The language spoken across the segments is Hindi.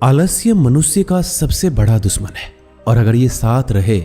आलस्य मनुष्य का सबसे बड़ा दुश्मन है और अगर ये साथ रहे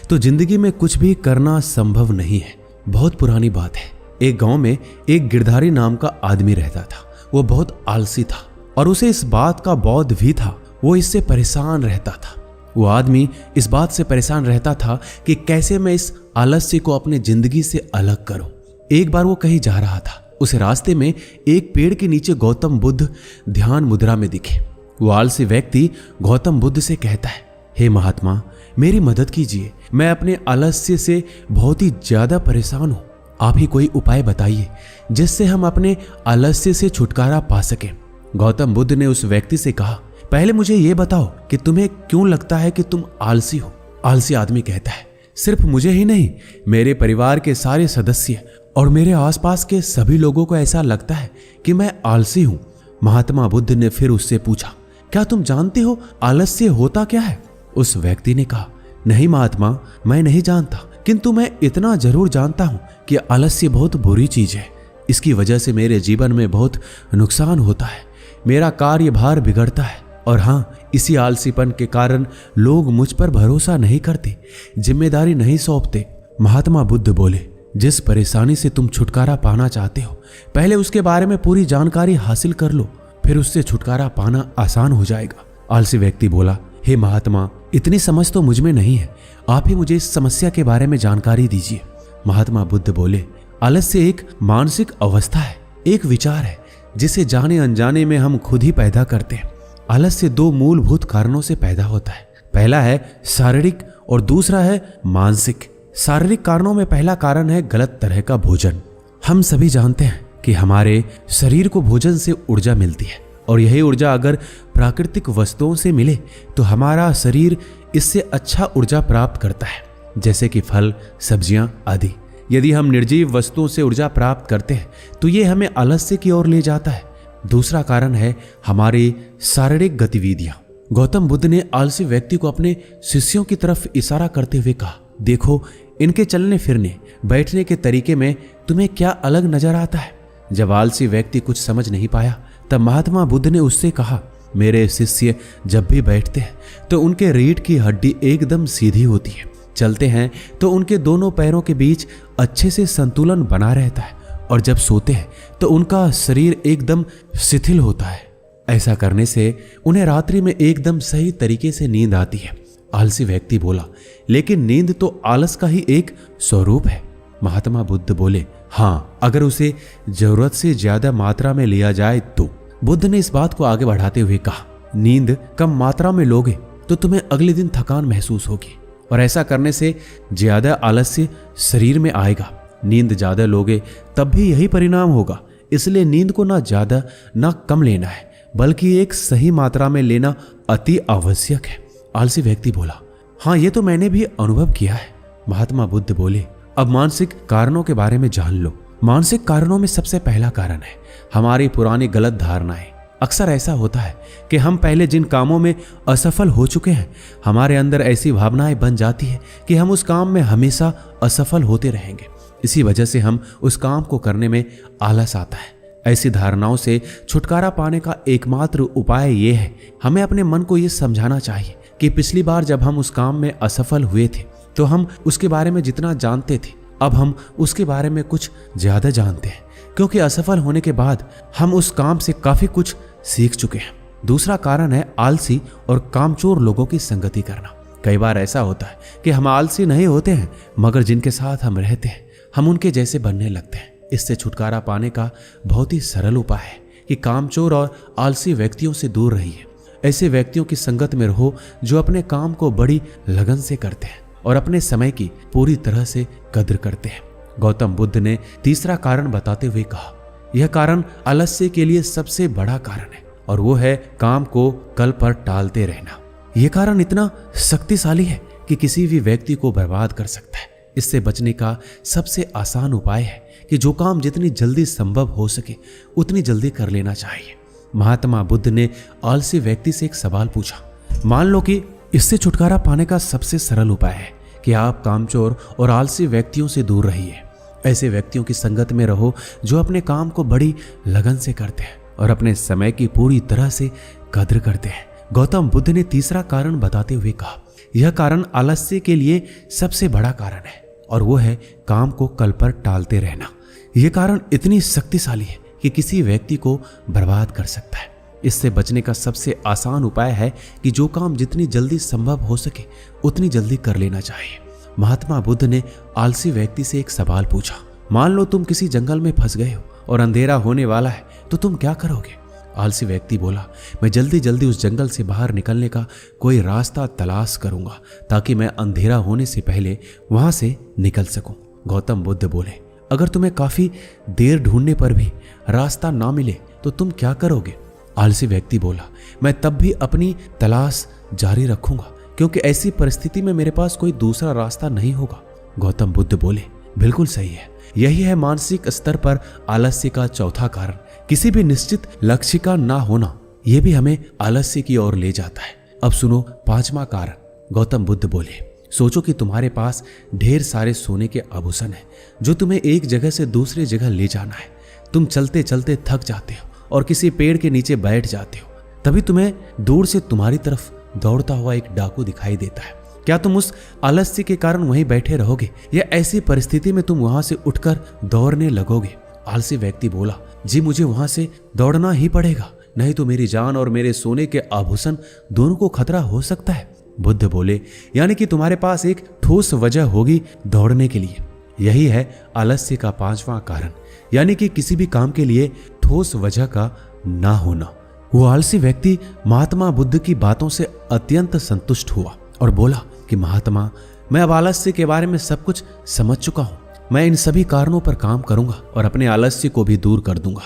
तो जिंदगी में कुछ भी करना संभव नहीं है। बहुत पुरानी बात है। एक गांव में एक गिरधारी नाम का आदमी रहता था। वो बहुत आलसी था और उसे इस बात का बोध भी था। वो इससे परेशान रहता था। वो आदमी इस बात से परेशान रहता था कि कैसे मैं इस आलस्य को अपने जिंदगी से अलग करूं। एक बार वो कहीं जा रहा था। उसे रास्ते में एक पेड़ के नीचे गौतम बुद्ध ध्यान मुद्रा में दिखे। वो आलसी व्यक्ति गौतम बुद्ध से कहता है, हे महात्मा, मेरी मदद कीजिए। मैं अपने आलस्य से बहुत ही ज्यादा परेशान हूं। आप ही कोई उपाय बताइए जिससे हम अपने आलस्य से छुटकारा पा सकें। गौतम बुद्ध ने उस व्यक्ति से कहा, पहले मुझे यह बताओ कि तुम्हें क्यों लगता है कि तुम आलसी हो। आलसी आदमी कहता है, सिर्फ मुझे ही नहीं, मेरे परिवार के सारे सदस्य और मेरे आसपास के सभी लोगों को ऐसा लगता है कि मैं आलसी हूं। महात्मा बुद्ध ने फिर उससे पूछा, क्या तुम जानते हो आलस्य होता क्या है? उस व्यक्ति ने कहा, नहीं महात्मा, मैं नहीं जानता, किंतु मैं इतना जरूर जानता हूं कि आलस्य बहुत बुरी चीज है। इसकी वजह से मेरे जीवन में बहुत नुकसान होता है। मेरा कार्यभार बिगड़ता है और हाँ, इसी आलसीपन के कारण लोग मुझ पर भरोसा नहीं करते, जिम्मेदारी नहीं सौंपते। महात्मा बुद्ध बोले, जिस परेशानी से तुम छुटकारा पाना चाहते हो, पहले उसके बारे में पूरी जानकारी हासिल कर लो, फिर उससे छुटकारा पाना आसान हो जाएगा। आलसी व्यक्ति बोला, हे महात्मा, इतनी समझ तो मुझ में नहीं है। आप ही मुझे इस समस्या के बारे में जानकारी दीजिए। महात्मा बुद्ध बोले, आलस्य एक मानसिक अवस्था है, एक विचार है जिसे जाने अनजाने में हम खुद ही पैदा करते हैं। आलस्य दो मूलभूत कारणों से पैदा होता है। पहला है शारीरिक और दूसरा है मानसिक। शारीरिक कारणों में पहला कारण है गलत तरह का भोजन। हम सभी जानते हैं कि हमारे शरीर को भोजन से ऊर्जा मिलती है और यही ऊर्जा अगर प्राकृतिक वस्तुओं से मिले तो हमारा शरीर इससे अच्छा ऊर्जा प्राप्त करता है, जैसे कि फल, सब्जियां आदि। यदि हम निर्जीव वस्तुओं से ऊर्जा प्राप्त करते हैं तो ये हमें आलस्य की ओर ले जाता है। दूसरा कारण है हमारी शारीरिक गतिविधियां। गौतम बुद्ध ने आलसी व्यक्ति को अपने शिष्यों की तरफ इशारा करते हुए कहा, देखो, इनके चलने फिरने, बैठने के तरीके में तुम्हें क्या अलग नजर आता है। जब आलसी व्यक्ति कुछ समझ नहीं पाया तब महात्मा बुद्ध ने उससे कहा, मेरे शिष्य जब भी बैठते हैं तो उनके रीढ़ की हड्डी एकदम सीधी होती है। चलते हैं तो उनके दोनों पैरों के बीच अच्छे से संतुलन बना रहता है और जब सोते हैं तो उनका शरीर एकदम शिथिल होता है। ऐसा करने से उन्हें रात्रि में एकदम सही तरीके से नींद आती है। आलसी व्यक्ति बोला, लेकिन नींद तो आलस का ही एक स्वरूप है। महात्मा बुद्ध बोले, हाँ, अगर उसे जरूरत से ज्यादा मात्रा में लिया जाए तो। बुद्ध ने इस बात को आगे बढ़ाते हुए कहा, नींद कम मात्रा में लोगे तो तुम्हें अगले दिन थकान महसूस होगी और ऐसा करने से ज्यादा आलस्य शरीर में आएगा। नींद ज्यादा लोगे तब भी यही परिणाम होगा। इसलिए नींद को ना ज्यादा ना कम लेना है, बल्कि एक सही मात्रा में लेना अति आवश्यक है। आलसी व्यक्ति बोला, हाँ, ये तो मैंने भी अनुभव किया है। महात्मा बुद्ध बोले, अब मानसिक कारणों के बारे में जान लो। मानसिक कारणों में सबसे पहला कारण है हमारी पुरानी गलत धारणाएं। अक्सर ऐसा होता है कि हम पहले जिन कामों में असफल हो चुके हैं, हमारे अंदर ऐसी भावनाएं बन जाती है कि हम उस काम में हमेशा असफल होते रहेंगे। इसी वजह से हम उस काम को करने में आलस आता है। ऐसी धारणाओं से छुटकारा पाने का एकमात्र उपाय ये है, हमें अपने मन को ये समझाना चाहिए कि पिछली बार जब हम उस काम में असफल हुए थे तो हम उसके बारे में जितना जानते थे, अब हम उसके बारे में कुछ ज्यादा जानते हैं, क्योंकि असफल होने के बाद हम उस काम से काफी कुछ सीख चुके हैं। दूसरा कारण है आलसी और कामचोर लोगों की संगति करना। कई बार ऐसा होता है कि हम आलसी नहीं होते हैं, मगर जिनके साथ हम रहते हैं हम उनके जैसे बनने लगते हैं। इससे छुटकारा पाने का बहुत ही सरल उपाय है कि कामचोर और आलसी व्यक्तियों से दूर रहिए। ऐसे व्यक्तियों की संगत में रहो जो अपने काम को बड़ी लगन से करते हैं और अपने समय की पूरी तरह से कद्र करते हैं। गौतम बुद्ध ने तीसरा कारण बताते हुए कहा, यह कारण आलस्य के लिए सबसे बड़ा कारण है और वो है काम को कल पर टालते रहना। यह कारण इतना शक्तिशाली है कि किसी भी व्यक्ति को बर्बाद कर सकता है। इससे बचने का सबसे आसान उपाय है कि जो काम जितनी जल्दी संभव हो सके उतनी जल्दी कर लेना चाहिए। महात्मा बुद्ध ने आलसी व्यक्ति से एक सवाल पूछा, मान लो कि इससे छुटकारा पाने का सबसे सरल उपाय है कि आप कामचोर और आलसी व्यक्तियों से दूर रहिए। ऐसे व्यक्तियों की संगत में रहो जो अपने काम को बड़ी लगन से करते हैं और अपने समय की पूरी तरह से कद्र करते हैं। गौतम बुद्ध ने तीसरा कारण बताते हुए कहा, यह कारण आलस्य के लिए सबसे बड़ा कारण है और वो है काम को कल पर टालते रहना। यह कारण इतनी शक्तिशाली है कि किसी व्यक्ति को बर्बाद कर सकता है। इससे बचने का सबसे आसान उपाय है कि जो काम जितनी जल्दी संभव हो सके उतनी जल्दी कर लेना चाहिए। महात्मा बुद्ध ने आलसी व्यक्ति से एक सवाल पूछा, मान लो तुम किसी जंगल में फंस गए हो और अंधेरा होने वाला है, तो तुम क्या करोगे? आलसी व्यक्ति बोला, मैं जल्दी जल्दी उस जंगल से बाहर निकलने का कोई रास्ता तलाश करूंगा ताकि मैं अंधेरा होने से पहले वहां से निकल सकूं। गौतम बुद्ध बोले, अगर तुम्हें काफी देर ढूंढने पर भी रास्ता ना मिले तो तुम क्या करोगे? आलसी व्यक्ति बोला, मैं तब भी अपनी तलाश जारी रखूंगा क्योंकि ऐसी परिस्थिति में मेरे पास कोई दूसरा रास्ता नहीं होगा। गौतम बुद्ध बोले, बिल्कुल सही है। यही है मानसिक स्तर पर आलस्य का चौथा कारण। किसी भी निश्चित लक्ष्य का ना होना यह भी हमें आलस्य की ओर ले जाता है। अब सुनो पांचवा कारण। गौतम बुद्ध बोले, सोचो कि तुम्हारे पास ढेर सारे सोने के आभूषण हैं जो तुम्हें एक जगह से दूसरी जगह ले जाना है। तुम चलते चलते थक जाते हो और किसी पेड़ के नीचे बैठ जाते हो। तभी तुम्हें दूर से तुम्हारी तरफ दौड़ता हुआ एक डाकू दिखाई देता है। क्या तुम उस आलस्य के कारण वहीं बैठे रहोगे या ऐसी परिस्थिति में तुम वहां से उठकर दौड़ने लगोगे? आलसी व्यक्ति बोला, जी मुझे वहां से दौड़ना ही पड़ेगा, नहीं तो मेरी जान और मेरे सोने के आभूषण दोनों को खतरा हो सकता है। बुद्ध बोले, यानी कि तुम्हारे पास एक ठोस वजह होगी दौड़ने के लिए। यही है आलस्य का पांचवा कारण, यानी कि किसी भी काम के लिए ठोस वजह का ना होना। वो आलसी व्यक्ति महात्मा बुद्ध की बातों से अत्यंत संतुष्ट हुआ और बोला कि महात्मा, मैं अब आलस्य के बारे में सब कुछ समझ चुका हूं। मैं इन सभी कारणों पर काम करूंगा और अपने आलस्य को भी दूर कर दूंगा।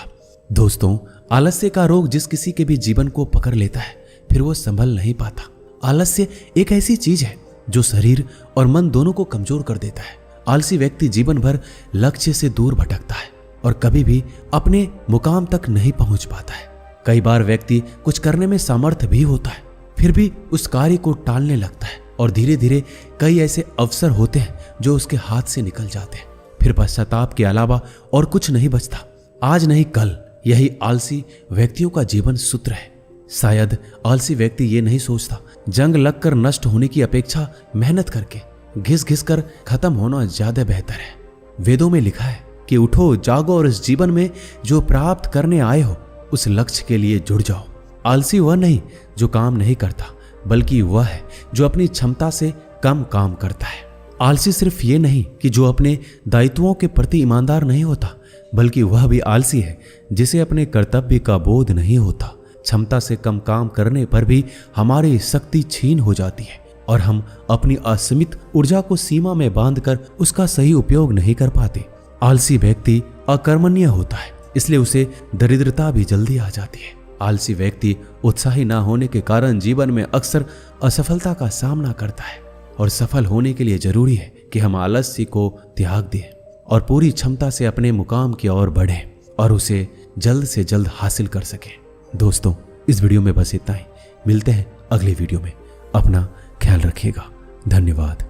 दोस्तों, आलस्य का रोग जिस किसी के भी जीवन को पकड़ लेता है फिर वो संभल नहीं पाता। आलस्य एक ऐसी चीज है जो शरीर और मन दोनों को कमजोर कर देता है। आलसी व्यक्ति जीवन भर लक्ष्य से दूर भटकता है और कभी भी अपने मुकाम तक नहीं पहुंच पाता है। कई बार व्यक्ति कुछ करने में सामर्थ्य भी होता है फिर भी उस कार्य को टालने लगता है और धीरे धीरे कई ऐसे अवसर होते हैं जो उसके हाथ से निकल जाते हैं। फिर पश्चाताप के अलावा और कुछ नहीं बचता। आज नहीं कल, यही आलसी व्यक्तियों का जीवन सूत्र है। शायद आलसी व्यक्ति ये नहीं सोचता जंग लगकर नष्ट होने की अपेक्षा मेहनत करके घिस घिस कर खत्म होना ज्यादा बेहतर है। वेदों में लिखा है कि उठो जागो और इस जीवन में जो प्राप्त करने आए हो उस लक्ष्य के लिए जुड़ जाओ। आलसी वह नहीं जो काम नहीं करता, बल्कि वह है जो अपनी क्षमता से कम काम करता है। आलसी सिर्फ ये नहीं कि जो अपने दायित्वों के प्रति ईमानदार नहीं होता, बल्कि वह भी आलसी है जिसे अपने कर्तव्य का बोध नहीं होता। क्षमता से कम काम करने पर भी हमारी शक्ति छीन हो जाती है और हम अपनी असीमित ऊर्जा को सीमा में बांधकर उसका सही उपयोग नहीं कर पाते। आलसी व्यक्ति अकर्मण्य होता है, इसलिए उसे दरिद्रता भी जल्दी आ जाती है। आलसी व्यक्ति उत्साही ना होने के कारण जीवन में अक्सर असफलता का सामना करता है और सफल होने के लिए जरूरी है कि हम आलस्य को त्याग दें और पूरी क्षमता से अपने मुकाम की ओर बढ़ें और उसे जल्द से जल्द हासिल कर सकें। दोस्तों, इस वीडियो में बस इतना ही। मिलते हैं अगले वीडियो में। अपना ख्याल रखिएगा। धन्यवाद।